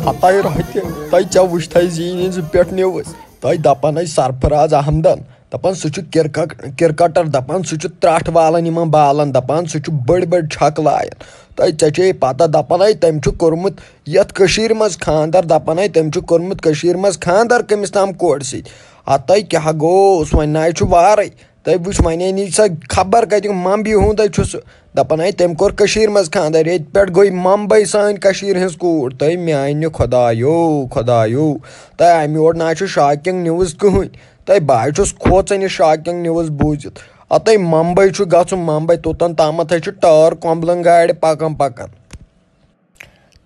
हताई रहते तय चा वुश्थाई जीन पे न्यूज तय दपान सरफराज अहमदन दपान सह क्रिकेटर दपान सह त्रट वालन इन बालन दपान सह बड़ बड़ छक लायन तय चे पता दपान तम कोर्मुत यथ मज खानदर दपान तम कोर्मुत मज खानदर कमिस ताम कोर सत क्या गोस वन नाय वारे तय वुच वन नी सा खबर कत मम्बी हुंद दपान तम कोर मज खानदर ये पे गई मुंबई सान हज कूर तय म्यान खुदायो खुदायो तय अमे ओर ना शॉकिंग न्यूज़ कहन तय बह खोचन शॉकिंग न्यूज़ बूजित अतः मुंबई गु मुंबई तोतन ताम टार कोम्बलन गाड़ पकन पकन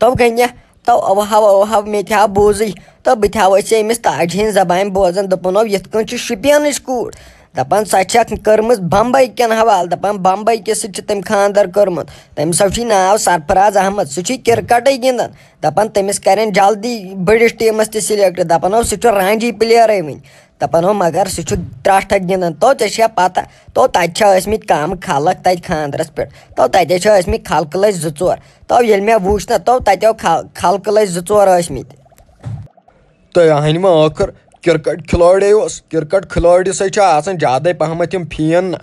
तो गई तो अवहाव मे था बोज तो बह अमिस ताज हज जबान बोजान दपनो ये शुपियन कूर दपान सह कर्म बम्बई कन हवाल दपान बम्बई के तम खानदर कर्मुत तम नाव सरफराज अहमद सह क्रिकेट गिंदन दपान तमिस करें जल्दी बड़िस टीमस तह सिलेक्ट दपानो सह रांझी प्लेयर वन दपानो मगर सह त्रट गिंदन तो ऐ पता तो तमित कम खलक तत खानदरस पे तो तमित खलक लज 2-4 तो ये मे वुच ना तो ततो खलक लज 2-4 तो अहन आखिर क्रिकेट खिलाड़ी सह ज्यादा पहमत फीन ना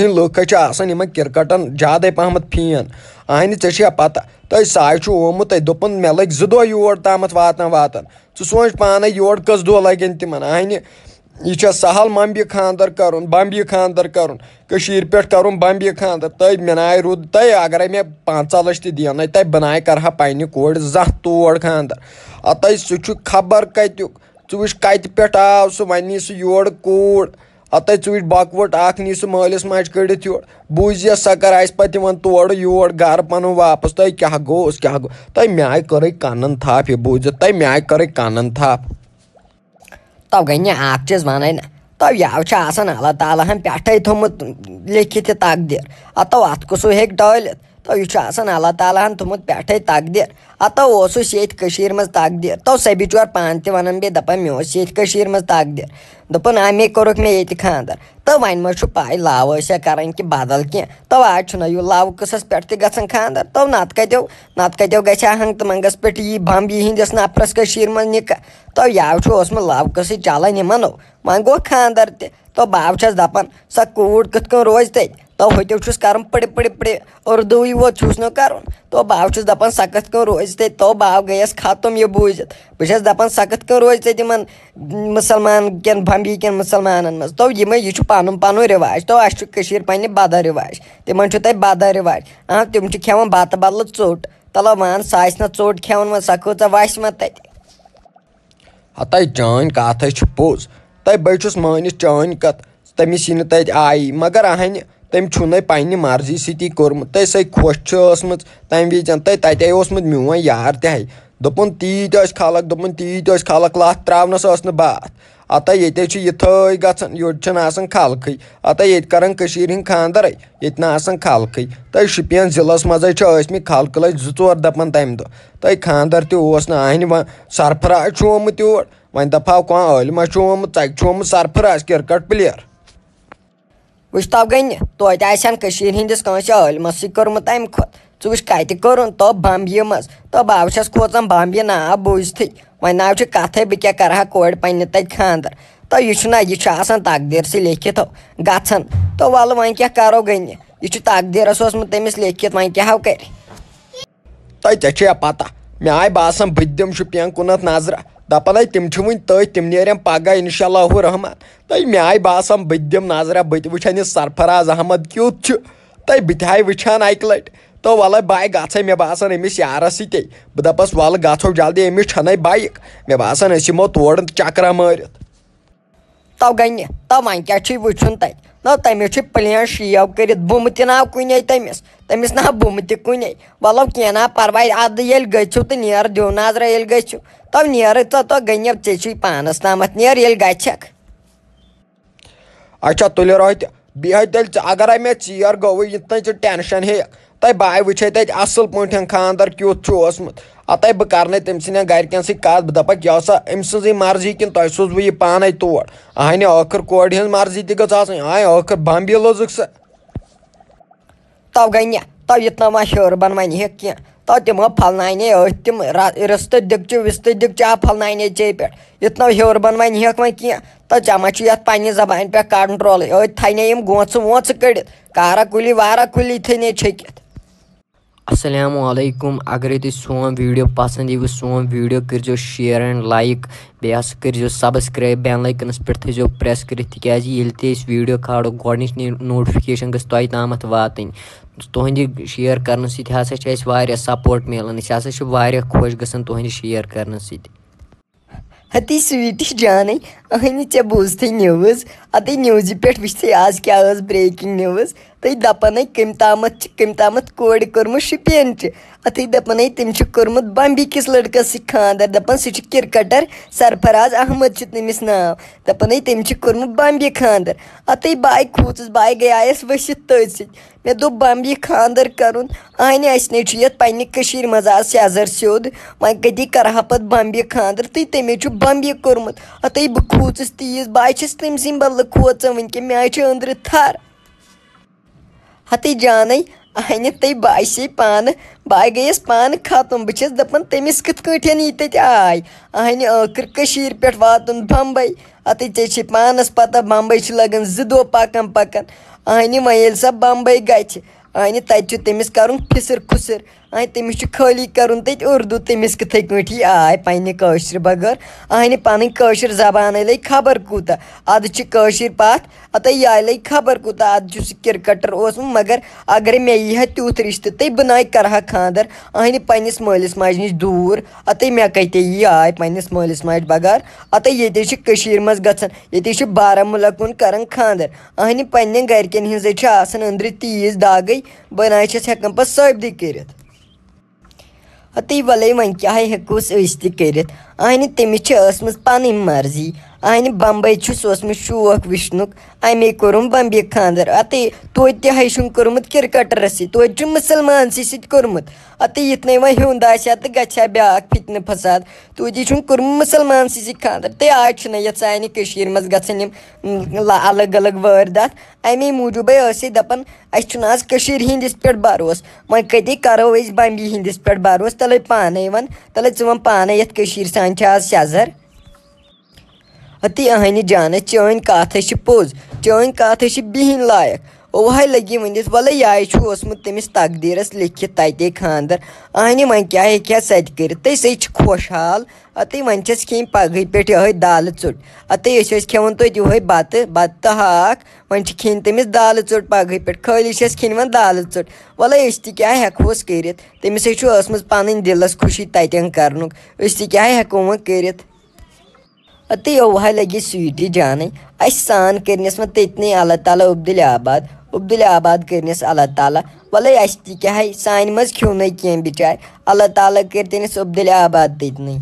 लुक क्रिकेटन ज्यादा पहमत फीन अहन ऐ पता तय साय ओमुत दोपन मे लग 2 दह योर ताम वातन सोच पान योर कस दह लगन तिमन अहन यह सहल मम्बी खानदर कर पे कर बम्बी खानदर तय मे नाय रुद तय अगर मे 5 लक्ष दिन तय बनाए कर पन्ने कोर तोड़ खानदर अतः सह खबर कत्युक वुच कत पे आव सह वन नी सह योर कूड़ अतः वुच बकवट नी सह मालिस माज कड़ित योर बूझ सह कर पे तोड़ योर घर पन वापस तय क्या गोस तय मे कर कनन थाप यह बूझित तय मे कर कनन थाप तो गई अख चीज वन ना तो यह अल्लाह ताला पे थोमुत लिखित तकदीर अतो अत कुसु हे डालित तो यह अल्लाह ताला थोमुत पे तकदीर अतो ये मज तकदीर तो सह बिचोर पान वन बे दपान मे ये मज तकदीर दोपन अमे कोरुक मे ये खानदर तो वन मा पाई लव कर कि बदल कह तो आज यह लव कस पे गन खानदर तो नत कतो गया हंगत मंगस पे यी बम्बी हंदिस नफरस मज निका तो यह लव कस चलान यमनो वन गो खानदर तो बह दपान सह कूड़ कत रोज तत तो हतो कर पड़े उर्दू वोत न कर तो बह दपान सह कत रोज तत तो बह गयस खत्म यह बूझित बस दपान सह कत रोज तम मुसलमान कन बम्बी कन मुसलमान मज तो यह पन पन रिवाज तो अस पे बद रिवाज तिमन तत बद रिवाज तम खेवान बत बदल चोट तलो मान सह ना चोट खेवान सह कच वस मे तत हतः चान कथ पोज तय बस मानिस चान कत तमिस यी तत आई मगर अहन तम छुन पन्ने मर्जी सती कोर्मुत तय सह खुश तम विजन तय मोन यार तह दोपन तीत खलक लत त्रावनस बात अतः ये इथे गन योन खलक अतः ये कर खानदर ये खलक तय शुपियन जिलस मज खलक लज 2-4 दपान तम दह तय खानदर तहन वन सरफराज ओमुत योर वन दपा कह आलमा ओमुत ोमुत सरफराज क्रिकेट प्लेयर वुच तो गई तो हंदिस आलमस कोर्मुत अम खुद वुच कत कर तो बम्बी मज तो बह खोचान बम्बी नाव बूझत वन नाव कथ बह क्या कर कोर पे तत खानदर तो यह तकदीर से लिखित गन तो वल वन क्या करो गई यह तकदीरस तमिस लिखित वन क्या कर तय पता मे आय बासान बह दिम शुपियन कुनत नजर दपान तम वन तम नेरन पगह इंशाअल्लाह रहमान तय मे आय बासान बह दिम नजर बह वुचान यह सरफराज अहमद क्युत तय बह वुचान अक लट तो वल बाय ग मे बासान अमिस यारस सत बह दपस वल गो जल्दी अमिस छन बाइक मे बासान यमो तोड़ चक्रा मारित तो गई तो वन क्या वुचन तत ना तमिस प्लेन शेव कर बुम तव कुन तमिस ना बुम तुन वलो कह ना परवाह अद ये गो तो नेर दो नजर ये गो तो नेर तो गई चे पानस ताम नेर ये गक अच्छा तुल रह बह तेल अगर मे चीर गो ये टेंशन हे तय बह वुचे तत असल पे खानदर क्युत अतः बह कर तम सन गरकन सत दपक यह सा अम सज मर्जी कि तुम सोज बह पान तोड़ अहन आखिर कोर हज मर्जी तक आखिर बम्बी लोजुक सा तो गई तो युतना वन हरबन वन कह तो तमो फलनाने तम रिस्त दिक्चु विस्त दिक्चा फलनाने चे पे इतना हेर बन वन हेक वन कह तो चमा पे जबान पे कंट्रोल थने गोच वोच कड़ कारा कुली वारा कुली थने छकित। अस्सलामुअलैकुम। अगर तुम सोन वीडियो पसंद यी सोन वीडियो करो शेयर एंड लाइक बे करो सब्सक्राइब बेल आइकनस पे थो प्रेस कर ये वीडियो खाड़ो गोच नोटिफिकेशन गई तोह तम वातन तुहद शेयर कर सत्या सपोर्ट मिलान खुश गसान तुहद शेयर कर हती स्वीटी जान अहनी ऐ बोजत न्यूज़ अत न्यूज़ पे वुच आज क्या ब्रेकिंग न्यूज़ तो दपान कम तामत कोर कर्मुत शुपियन अत दपान तम कर्मुत बम्बी किस लड़कस खानदर दपान सह क्रिकेटर सरफराज अहमद तमिस नाव दपान तम कर्मुत बम्बी खानदर अत बाय खूचस बाय गयास वसित तथ सत मे दोप बम्बी खानदर करुन अहन अस पे मज आज सेजर सोद वह कति करहा पे बम्बी खानदर तो तमे बम्बी कोर्मुत अत बह खूचस तीज बह तम सद बदल खोच वनक मे अंदर थर हती जान अहन तई बासे पान बाय गयस पान खत्म बस दपान तमिस कथ ये तत आय अहन आखिर पे वातन बम्बई अत ऐ पानस पता बम्बई लगन 2 दो पकन अहन वह सा बम्बई गच अहन तत तमिस कर फिसर खुसर अहन तमिस खाली कर उर्दू तमिस कथे कटी आय पे बगैर अहन पन जबान लग खबर कूता अद पथ अत यह लग खबर कूता अद क्रिकेटर मगर अगर मे यह तुथ रिश्त तो बह करहा खानदर अहन पन्निस मालिस माज नश दूर अत मे कते यह आय पन्निस मालिस माज बगैर अत ये मज ये बारामूला कुन कर खानदर अहन पन्न गरकन हज अंदर तीज दागई बना हेकान पे साबित कर अत वल वन क्या हेकोस कर अहन तमिस पन मर्जी अहन बम्बई शौक वुचनुक अमे कोरुम बम्बी खानदर अत तोत हेचुन कोर्मुत क्रिकेटरस तोत मुसलमान कोर्मुत अत युतन वह हुंद आशा तो गछा ब्या फितन फसाद तोत कोर्मुत मुसलमान खानदर तो आज ये सानि मज गम अलग अलग वारदात अमे मूजूब दपान आज हंदिस पे भरोस वह कति करो बम्बी हंदिस पे भरोस तले पाने वन तले वन पाने ये सान आज सेजर अति अहन जान चान कथ पोज चान कथ बिहन लायक वह लगी वनिस वल यह तमिस तकदीरस लिखित तते खानदर अहन वह क्या हे सत कर तो सही खुशहाल अत वन खेन पगह पे यह दाल चोट अत खेवन तो बत हाक वन खेन तमिस दाल चोट पगह पे खाली खेन वन दाल चोट वल क्या हेकोस कर तमिस पन दिलस खुशी ततन कर क्या हेको वो कर अत वह लगी स्वीटी जान अस सान करनस वो ततने अल्लाह ताला अब्दुल आबाद करनस अल्लाह ताला वल क्या सान मज क्यों कह बिचार अल्लाह ताला कर तनिस अब्दुल आबाद ततने।